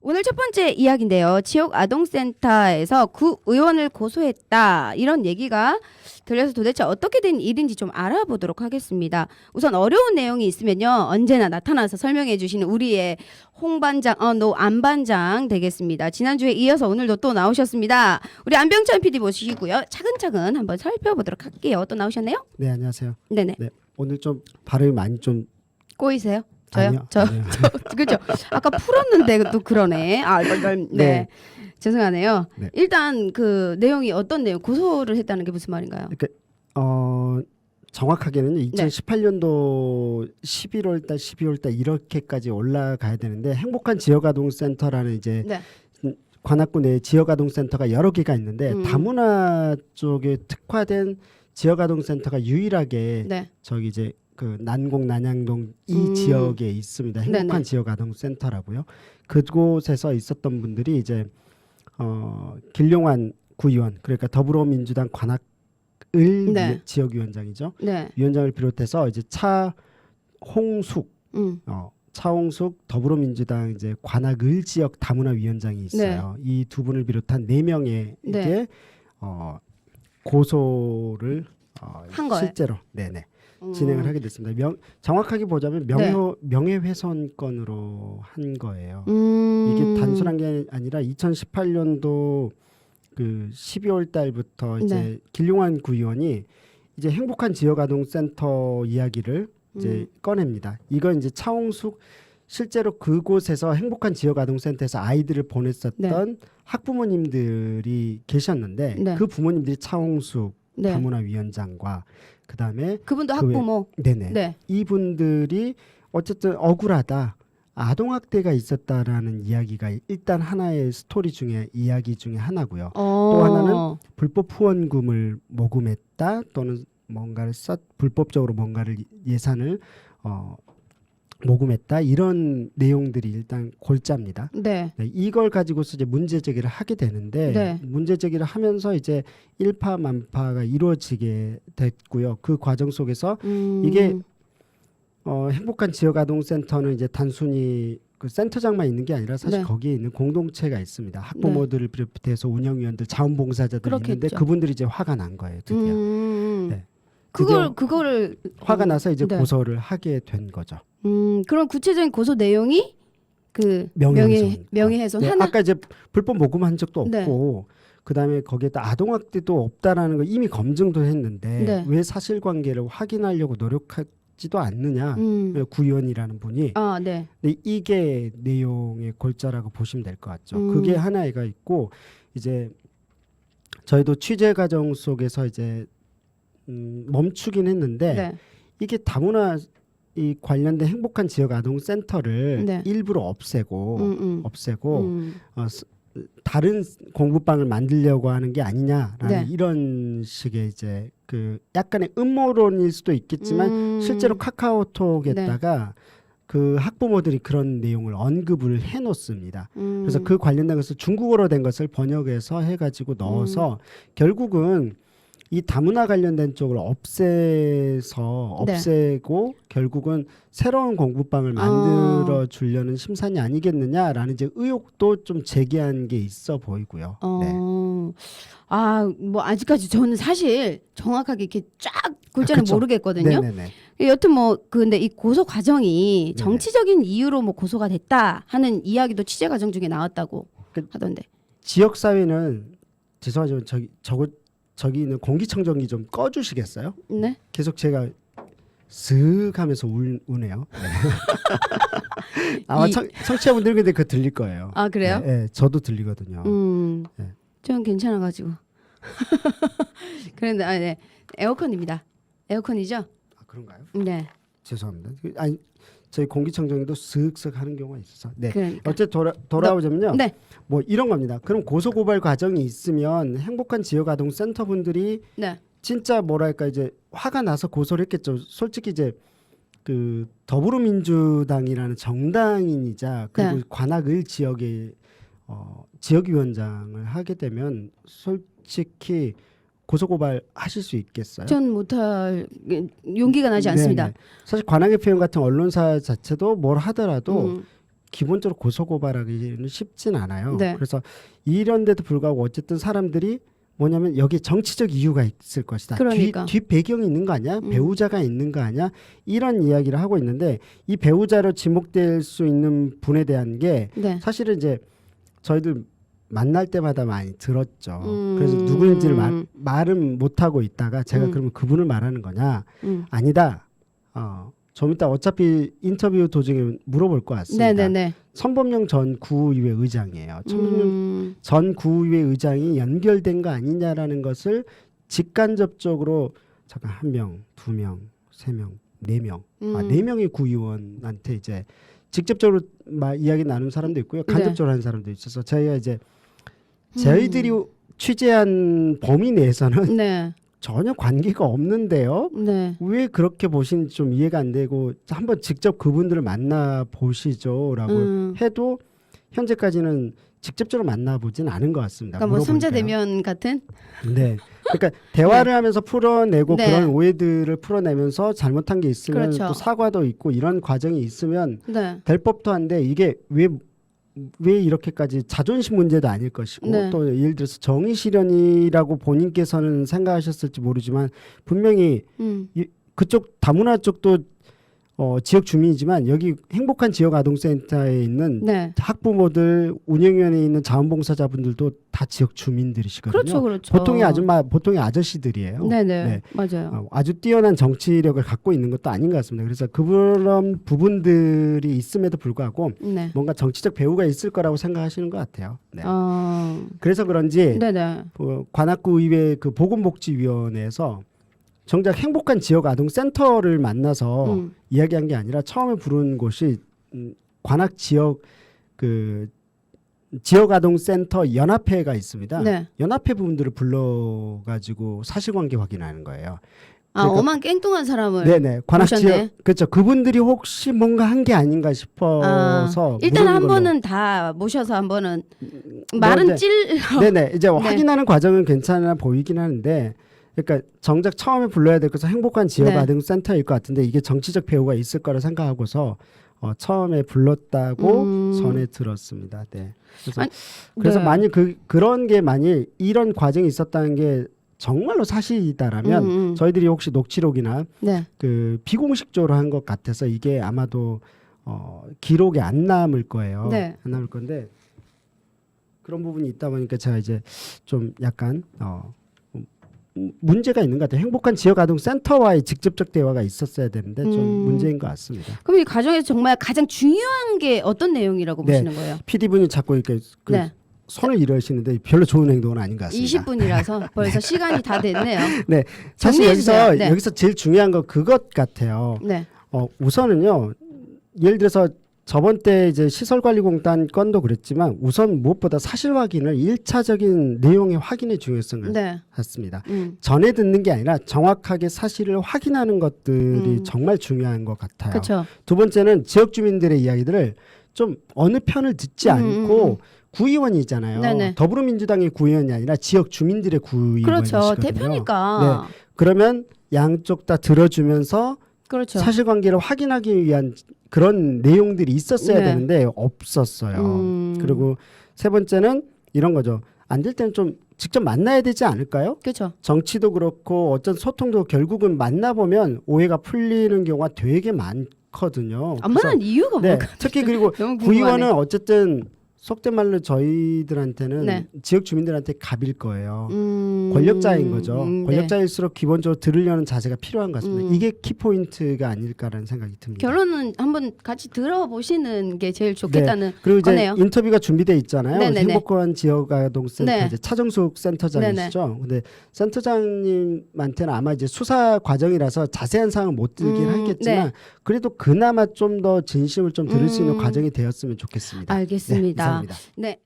오늘 첫 번째 이야기인데요. 지역 아동센터에서 구 의원을 고소했다. 이런 얘기가 들려서 도대체 어떻게 된 일인지 좀 알아보도록 하겠습니다. 우선 어려운 내용이 있으면요. 언제나 나타나서 설명해 주시는 우리의 홍반장, 안반장 되겠습니다. 지난주에 이어서 오늘도 또 나오셨습니다. 우리 안병찬 PD 모시고요. 차근차근 한번 살펴보도록 할게요. 또 나오셨네요? 네, 안녕하세요. 네네. 네, 오늘 좀 발음이 많이 좀 꼬이세요? 저요? 아니요, 저 아니요. 그죠? 아까 풀었는데 또 그러네. 네. 네. 죄송하네요. 네. 일단 그 내용이 어떤 내용? 고소를 했다는 게 무슨 말인가요? 그러니까 정확하게는 2018년도 11월 달, 12월 달 이렇게까지 올라가야 되는데 행복한 지역 아동 센터라는 이제 네. 관악구 내 지역 아동 센터가 여러 개가 있는데 다문화 쪽에 특화된 지역 아동 센터가 유일하게 네. 저기 이제 그 난곡 난양동 이 지역에 있습니다. 행복한 네네. 지역 아동 센터라고요. 그곳에서 있었던 분들이 이제 길용환 구의원, 그러니까 더불어민주당 관악을 네. 지역위원장이죠. 네. 위원장을 비롯해서 이제 차홍숙 더불어민주당 이제 관악을 지역 다문화 위원장이 있어요. 이 두 분을 비롯한 4명에게 네. 고소를 한 거예요? 실제로 네네. 진행을 하게 됐습니다. 정확하게 보자면 명예훼손건으로 한 거예요. 이게 단순한 게 아니라 2018년도 그 12월 달부터 이제 네. 길용환 구의원이 이제 행복한 지역 아동 센터 이야기를 이제 꺼냅니다. 이건 이제 차홍숙 실제로 그곳에서 행복한 지역 아동 센터에서 아이들을 보냈었던 학부모님들이 계셨는데 네. 그 부모님들이 차홍숙 네. 다문화 위원장과 그다음에 그분도 학부모. 네네. 네. 이분들이 어쨌든 억울하다. 아동학대가 있었다라는 이야기가 일단 하나의 스토리 중에 이야기 중에 하나고요. 또 하나는 불법 후원금을 모금했다 또는 뭔가를 불법적으로 뭔가를 예산을 모금했다 이런 내용들이 일단 골자입니다. 네. 네, 이걸 가지고서 이제 문제 제기를 하게 되는데 네. 문제 제기를 하면서 이제 일파만파가 이루어지게 됐고요. 그 과정 속에서 이게 행복한 지역 아동 센터는 이제 단순히 그 센터장만 있는 게 아니라 사실 네. 거기에 있는 공동체가 있습니다. 학부모들을 비롯해서 운영위원들, 자원봉사자들이 있는데 그렇겠죠. 그분들이 이제 화가 난 거예요. 드디어. 네. 그거를 화가 나서 이제 네. 고소를 하게 된 거죠. 그럼 구체적인 고소 내용이 그 명예훼손. 명예훼손 네, 하나. 아까 이제 불법 모금한 적도 네. 없고 그다음에 거기에다 아동학대도 없다라는 거 이미 검증도 했는데 네. 왜 사실관계를 확인하려고 노력하지도 않느냐 구의원이라는 분이 아, 네. 근데 이게 내용의 골자라고 보시면 될 것 같죠. 그게 하나가 있고 이제 저희도 취재 과정 속에서 이제 멈추긴 했는데 네. 이게 다문화 이 관련된 행복한 지역 아동 센터를 네. 일부러 없애고 음. 다른 공부방을 만들려고 하는 게 아니냐라는 네. 이런 식의 이제 그 약간의 음모론일 수도 있겠지만 실제로 카카오톡에다가 그 학부모들이 그런 내용을 언급을 해놓습니다. 그래서 그 관련된 것을 중국어로 된 것을 번역해서 해가지고 넣어서 결국은 이 다문화 관련된 쪽을 없애고 결국은 새로운 공부방을 만들어 주려는 심산이 아니겠느냐라는 이제 의혹도 좀 제기한 게 있어 보이고요. 네. 뭐 아직까지 저는 사실 정확하게 이렇게 쫙 골자는 그쵸. 모르겠거든요. 네네네. 여튼 뭐 근데 이 고소 과정이 정치적인 이유로 뭐 고소가 됐다 하는 이야기도 취재 과정 중에 나왔다고 하던데. 지역 사회는 죄송하지만 저기 있는 공기청정기 좀 꺼주시겠어요? 네. 계속 제가 슥 하면서 우네요. 네. 아마 청취자분들 근데 그거 들릴 거예요. 아, 그래요? 네, 네, 저도 들리거든요. 네. 좀 괜찮아가지고. 그런데 네. 에어컨입니다. 에어컨이죠? 아, 그런가요? 네. 죄송합니다. 아니 저희 공기청정기도 슥슥 하는 경우가 있어서. 네. 그러니까. 어쨌든 돌아오자면요. 네. 뭐 이런 겁니다. 그럼 고소고발 과정이 있으면 행복한 지역 아동 센터 분들이 네. 진짜 뭐랄까 이제 화가 나서 고소를 했겠죠. 솔직히 이제 그 더불어민주당이라는 정당인이자 그리고 네. 관악을 지역의 지역위원장을 하게 되면 솔직히 고소고발 하실 수 있겠어요? 전 못할 용기가 나지 않습니다. 네네. 사실 관악의 표현 같은 언론사 자체도 뭘 하더라도 기본적으로 고소고발하기는 쉽진 않아요. 네. 그래서 이런데도 불구하고 어쨌든 사람들이 뭐냐면 여기 정치적 이유가 있을 것이다. 그러니까. 뒤 배경이 있는 거 아니야? 배우자가 있는 거 아니야? 이런 이야기를 하고 있는데 이 배우자로 지목될 수 있는 분에 대한 게 네. 사실은 이제 저희들 만날 때마다 많이 들었죠. 그래서 누구인지를 말은 못하고 있다가 제가 그러면 그분을 말하는 거냐? 아니다. 좀 이따 어차피 인터뷰 도중에 물어볼 것 같습니다. 네네네. 천범용 전 구의회 의장이에요. 천범용 전 구의회 의장이 연결된 거 아니냐라는 것을 직간접적으로 잠깐 1명, 2명, 3명, 4명, 4명의 구의원한테 이제 직접적으로 이야기 나눈 사람도 있고요. 간접적으로 하는 사람도 있어서 저희가 이제 저희들이 취재한 범위 내에서는 네. 전혀 관계가 없는데요. 네. 왜 그렇게 보시는지 좀 이해가 안 되고 한번 직접 그분들을 만나 보시죠라고 해도 현재까지는 직접적으로 만나보진 않은 것 같습니다. 그러니까 뭐 물어보니까요. 3자 대면 같은? 네. 그러니까 대화를 하면서 풀어내고 네. 그런 오해들을 풀어내면서 잘못한 게 있으면 그렇죠. 또 사과도 있고 이런 과정이 있으면 네. 될 법도 한데 이게 왜 이렇게까지 자존심 문제도 아닐 것이고 네. 또 예를 들어서 정의 실현이라고 본인께서는 생각하셨을지 모르지만 분명히 그쪽 다문화 쪽도 지역 주민이지만 여기 행복한 지역 아동센터에 있는 네. 학부모들 운영위원회에 있는 자원봉사자분들도 다 지역 주민들이시거든요. 그렇죠, 그렇죠. 보통의 아줌마, 보통의 아저씨들이에요. 네네. 네. 맞아요. 아주 뛰어난 정치력을 갖고 있는 것도 아닌 것 같습니다. 그래서 그런 부분들이 있음에도 불구하고 네. 뭔가 정치적 배후가 있을 거라고 생각하시는 것 같아요. 네. 그래서 네. 그런지 네네. 관악구 의회 그 보건복지위원회에서 정작 행복한 지역 아동센터를 만나서 이야기한 게 아니라 처음에 부른 곳이 관악 지역 그 지역 아동센터 연합회가 있습니다. 네. 연합회 부분들을 불러가지고 사실관계 확인하는 거예요. 아, 그러니까- 어만 깽뚱한 사람을. 네네 관악 모셨네. 지역 그렇죠. 그분들이 혹시 뭔가 한 게 아닌가 싶어서 일단 물은 한 걸로. 번은 다 모셔서 한 번은 말은 이제- 찔. 네네 이제 확인하는 과정은 괜찮아 보이긴 하는데 그러니까 정작 처음에 불러야 될 것은 행복한 지역 네. 아동센터일 것 같은데 이게 정치적 배후가 있을 거라 생각하고서 처음에 불렀다고 전해 들었습니다. 네. 그래서 네. 만약 그런 게 만일 이런 과정이 있었다는 게 정말로 사실이다라면 저희들이 혹시 녹취록이나 네. 그 비공식적으로 한 것 같아서 이게 아마도 기록에 안 남을 거예요. 네. 안 남을 건데 그런 부분이 있다 보니까 제가 이제 좀 약간 문제가 있는 것 같아요. 행복한 지역 아동 센터와의 직접적 대화가 있었어야 되는데 좀 문제인 것 같습니다. 그럼 이 과정에서 정말 가장 중요한 게 어떤 내용이라고 네. 보시는 거예요? PD분이 자꾸 이렇게 네. 손을 이러시는데 별로 좋은 행동은 아닌 것 같습니다. 20분이라서 벌써 시간이 다 됐네요. 네, 사실 정리해주세요. 네. 여기서 제일 중요한 건 그것 같아요. 네. 우선은요. 예를 들어서 저번 때 이제 시설관리공단 건도 그랬지만 우선 무엇보다 사실 확인을 1차적인 내용의 확인의 중요성을 네. 갖습니다. 전해 듣는 게 아니라 정확하게 사실을 확인하는 것들이 정말 중요한 것 같아요. 그렇죠. 두 번째는 지역 주민들의 이야기들을 좀 어느 편을 듣지 않고 구의원이잖아요. 네네. 더불어민주당의 구의원이 아니라 지역 주민들의 구의원이시거든요. 그렇죠. 대표니까. 네. 그러면 양쪽 다 들어주면서 그렇죠. 사실관계를 확인하기 위한 그런 내용들이 있었어야 네. 되는데 없었어요. 그리고 세 번째는 이런 거죠. 안 될 때는 좀 직접 만나야 되지 않을까요? 그렇죠. 정치도 그렇고 어떤 소통도 결국은 만나보면 오해가 풀리는 경우가 되게 많거든요. 안 만난 이유가 네, 뭘까? 특히 그리고 너무 궁금하네. 구의원은 어쨌든 속된 말로 저희들한테는 네. 지역 주민들한테 갑일 거예요. 권력자인 거죠. 네. 권력자일수록 기본적으로 들으려는 자세가 필요한 것 같습니다. 이게 키포인트가 아닐까라는 생각이 듭니다. 결론은 한번 같이 들어보시는 게 제일 좋겠다는 네. 그리고 이제 거네요. 인터뷰가 준비돼 있잖아요. 네네네. 행복한 지역아동센터 네. 이제 차정숙 센터장이시죠. 근데 센터장님한테는 아마 이제 수사 과정이라서 자세한 사항을 못 들긴 하겠지만 네. 그래도 그나마 좀 더 진심을 좀 들을 수 있는 과정이 되었으면 좋겠습니다. 알겠습니다. 네, 감사합니다. 네.